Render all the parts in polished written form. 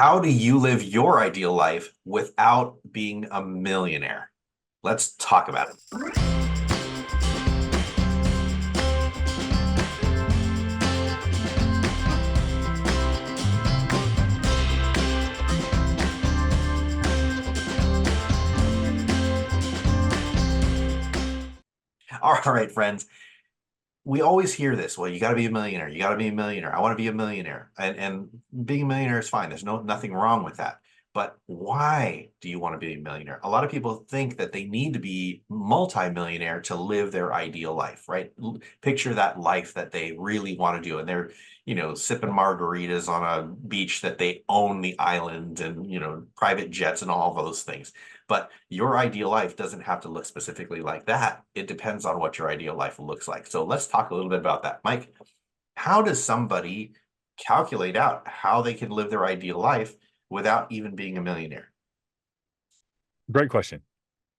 How do you live your ideal life without being a millionaire? Let's talk about it. All right, friends. We always hear this. Well, you got to be a millionaire. You got to be a millionaire. I want to be a millionaire. And being a millionaire is fine. There's nothing wrong with that. But why do you want to be a millionaire? A lot of people think that they need to be multimillionaire to live their ideal life, right? Picture that life that they really want to do. And they're, sipping margaritas on a beach that they own the island and, private jets and all those things. But your ideal life doesn't have to look specifically like that. It depends on what your ideal life looks like. So let's talk a little bit about that. Mike, how does somebody calculate out how they can live their ideal life without even being a millionaire? Great question.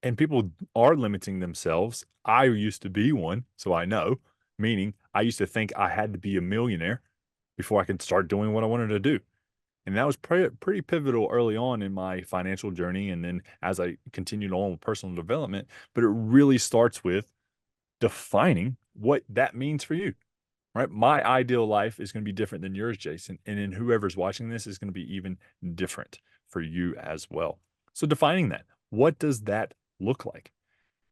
And people are limiting themselves. I used to be one, so I know, meaning I used to think I had to be a millionaire before I could start doing what I wanted to do. And that was pretty pivotal early on in my financial journey. And then as I continued on with personal development, but it really starts with defining what that means for you, right? My ideal life is going to be different than yours, Jason. And then whoever's watching this is going to be even different for you as well. So defining that, what does that look like?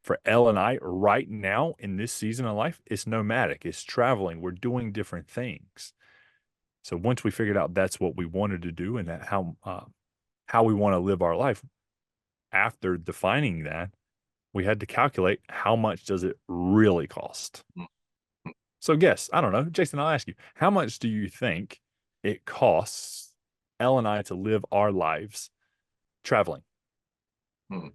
For Elle and I right now in this season of life, it's nomadic, it's traveling, we're doing different things. So once we figured out that's what we wanted to do and that how we want to live our life, after defining that, we had to calculate how much does it really cost. So guess, I don't know, Jason, I'll ask you, how much do you think it costs Elle and I to live our lives traveling? Hmm.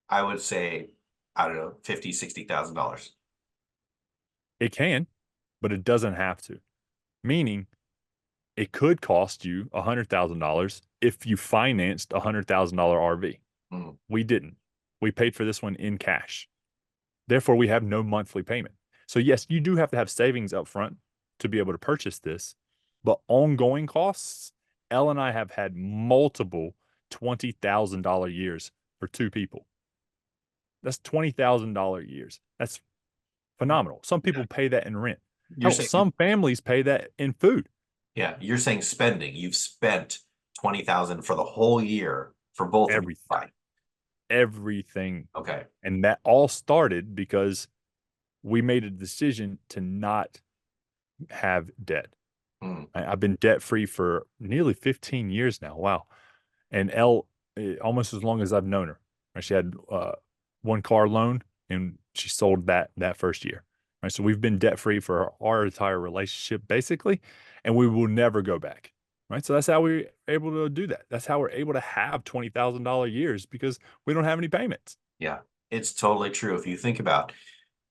I would say, I don't know, $50,000, $60,000. It can, but it doesn't have to. Meaning it could cost you $100,000 if you financed $100,000 RV. Hmm. We didn't. We paid for this one in cash. Therefore, we have no monthly payment. So yes, you do have to have savings up front to be able to purchase this, but ongoing costs, Elle and I have had multiple $20,000 years for two people. That's $20,000 years. That's phenomenal. Some Yeah. people pay that in rent. You're Hell, saying, some families pay that in food. yeah, you're saying spending. You've spent 20,000 for the whole year for both of you. Everything. Fine. Everything. Okay. And that all started because we made a decision to not have debt. Hmm. I've been debt free for nearly 15 years now. Wow. And Elle, almost as long as I've known her. Right? She had one car loan and she sold that first year. Right. So we've been debt free for our entire relationship, basically, and we will never go back. Right. So that's how we're able to do that. That's how we're able to have $20,000 years because we don't have any payments. Yeah, it's totally true. If you think about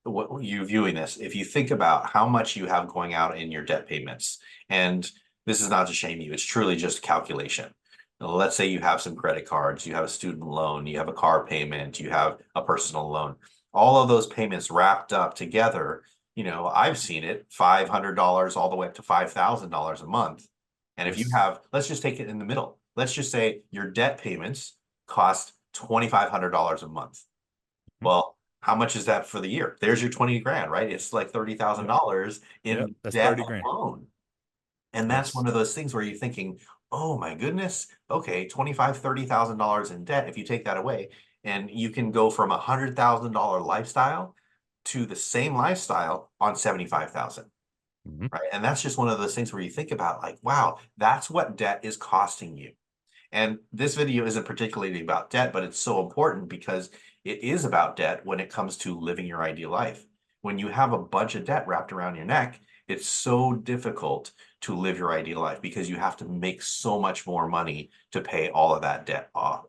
what you viewing this, if you think about how much you have going out in your debt payments, and this is not to shame you, it's truly just calculation. Now, let's say you have some credit cards, you have a student loan, you have a car payment, you have a personal loan. All of those payments wrapped up together, I've seen it $500 all the way up to $5,000 a month. And if you Yes. have, let's just take it in the middle. Let's just say your debt payments cost $2,500 a month. Mhm. Well, how much is that for the year? There's your 20 grand, right? It's like Yep. $30,000 Yep. in That's debt 30 grand. alone. And that's Yes. one of those things where you're thinking, oh my goodness, okay, 25, $30,000 in debt. If you take that away, and you can go from $100,000 lifestyle to the same lifestyle on 75,000, Mhm. right? And that's just one of those things where you think about like, wow, that's what debt is costing you. And this video isn't particularly about debt, but it's so important because it is about debt when it comes to living your ideal life. When you have a bunch of debt wrapped around your neck, it's so difficult to live your ideal life because you have to make so much more money to pay all of that debt off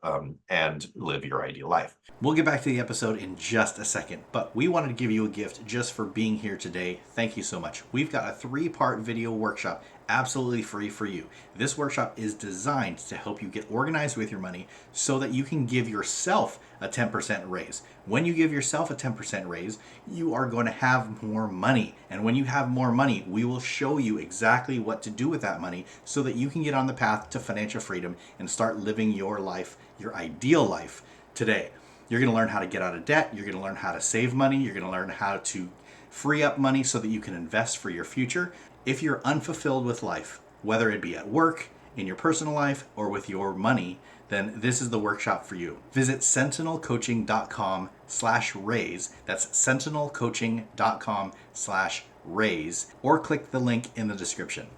and live your ideal life. We'll get back to the episode in just a second, but we wanted to give you a gift just for being here today. Thank you so much. We've got a 3-part video workshop absolutely free for you. This workshop is designed to help you get organized with your money so that you can give yourself a 10% raise. When you give yourself a 10% raise, you are going to have more money. And when you have more money, we will show you exactly what to do with that money so that you can get on the path to financial freedom and start living your life, your ideal life today. You're going to learn how to get out of debt. You're going to learn how to save money. You're going to learn how to free up money so that you can invest for your future. If you're unfulfilled with life, whether it be at work, in your personal life, or with your money, then this is the workshop for you. Visit sentinelcoaching.com/raise. That's sentinelcoaching.com/raise, or click the link in the description.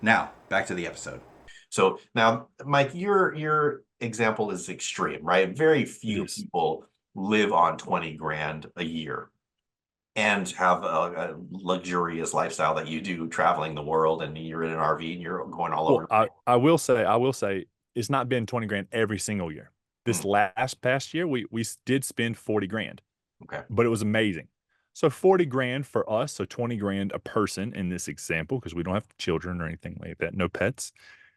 Now, back to the episode. So now, Mike, your example is extreme, right? Very few Yes. people live on 20 grand a year and have a luxurious lifestyle that you do, traveling the world, and you're in an RV and you're going all over Well, the place. I will say it's not been 20 grand every single year. Hmm, This last past year, we did spend 40 grand, okay. but it was amazing. So 40 grand for us, so 20 grand a person in this example, because we don't have children or anything like that, no pets.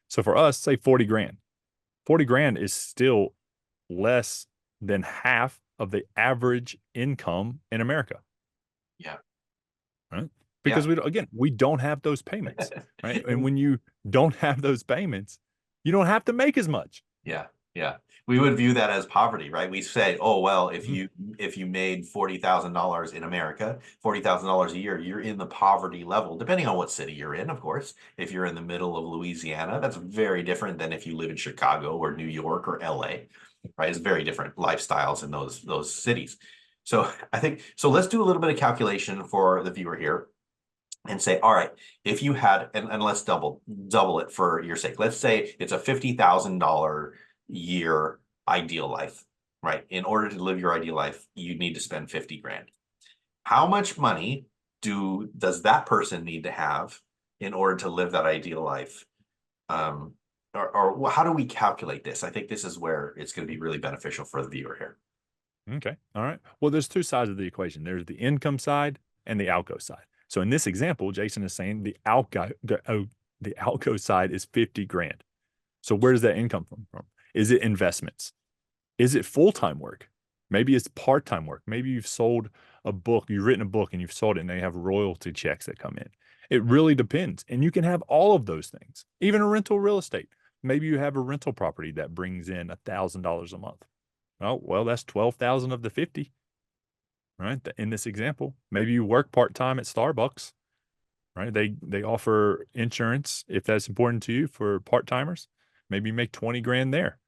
So for us, say 40 grand. 40 grand is still less than half of the average income in America, Yeah. right? Yeah. Because again, we don't have those payments, right? And when you don't have those payments, you don't have to make as much. Yeah, yeah. We would view that as poverty, right? We say, oh well, Mhm. if you made $40,000 in America, $40,000 a year, you're in the poverty level, depending on what city you're in, of course. If you're in the middle of Louisiana, that's very different than if you live in Chicago or New York or LA, right? It's very different lifestyles in those cities. So I think so. Let's do a little bit of calculation for the viewer here and say, all right, if you had, and let's double it for your sake. Let's say it's a $50,000 year ideal life, right? In order to live your ideal life, you need to spend 50 grand. How much money does that person need to have in order to live that ideal life? Um, or how do we calculate this? I think this is where it's going to be really beneficial for the viewer here. Okay. All right. Well, there's two sides of the equation. There's the income side and the outgo side. So in this example, Jason is saying the outgo side is 50 grand. So where does that income come from? Is it investments? Is it full-time work? Maybe it's part-time work. Maybe you've sold a book, you've written a book and you've sold it and they have royalty checks that come in. It really depends. And you can have all of those things, even a rental real estate. Maybe you have a rental property that brings in $1,000 a month. Oh, well, that's 12,000 of the 50, right? In this example, maybe you work part-time at Starbucks, right? They offer insurance if that's important to you for part-timers. Maybe you make 20 grand there.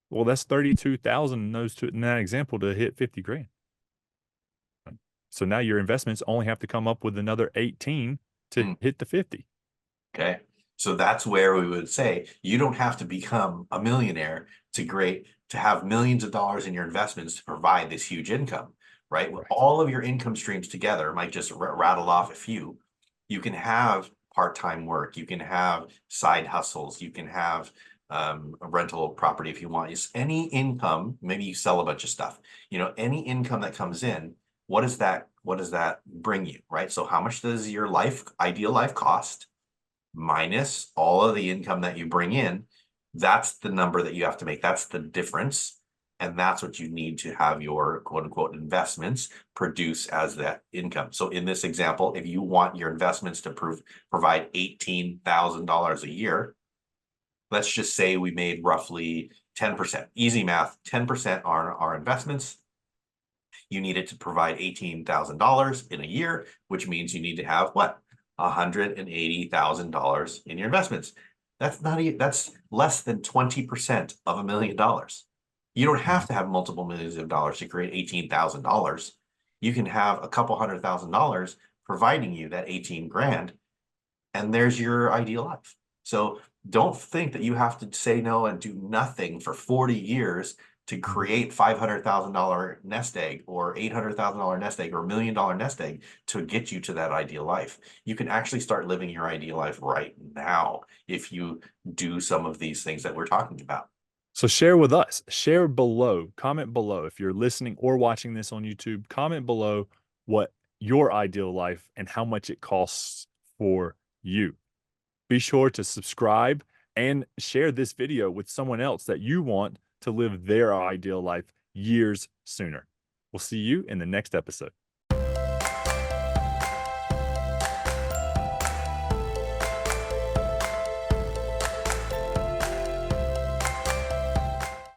Well, that's 32,000 in those two in that example to hit 50 grand. Right? So now your investments only have to come up with another 18 to Hmm. hit the 50. Okay. So that's where we would say you don't have to become a millionaire to have millions of dollars in your investments to provide this huge income, right? With Right. all of your income streams together, might just rattle off a few. You can have part-time work, you can have side hustles, you can have a rental property if you want. It's any income, maybe you sell a bunch of stuff. Any income that comes in, what does that bring you, right? So how much does your ideal life cost? Minus all of the income that you bring in, that's the number that you have to make. That's the difference. And that's what you need to have your quote unquote investments produce as that income. So in this example, if you want your investments to provide $18,000 a year, let's just say we made roughly 10%. Easy math, 10% are our investments. You need it to provide $18,000 in a year, which means you need to have what? $180,000 in your investments. That's less than 20% of $1 million. You don't have Mhm. to have multiple millions of dollars to create $18,000. You can have a couple $100,000 providing you that 18 grand, and there's your ideal life. So don't think that you have to say no and do nothing for 40 years to create $500,000 nest egg or $800,000 nest egg or $1 million nest egg to get you to that ideal life. You can actually start living your ideal life right now if you do some of these things that we're talking about. So share with us, share below, comment below. If you're listening or watching this on YouTube, comment below what your ideal life and how much it costs for you. Be sure to subscribe and share this video with someone else that you want to live their ideal life years sooner. We'll see you in the next episode.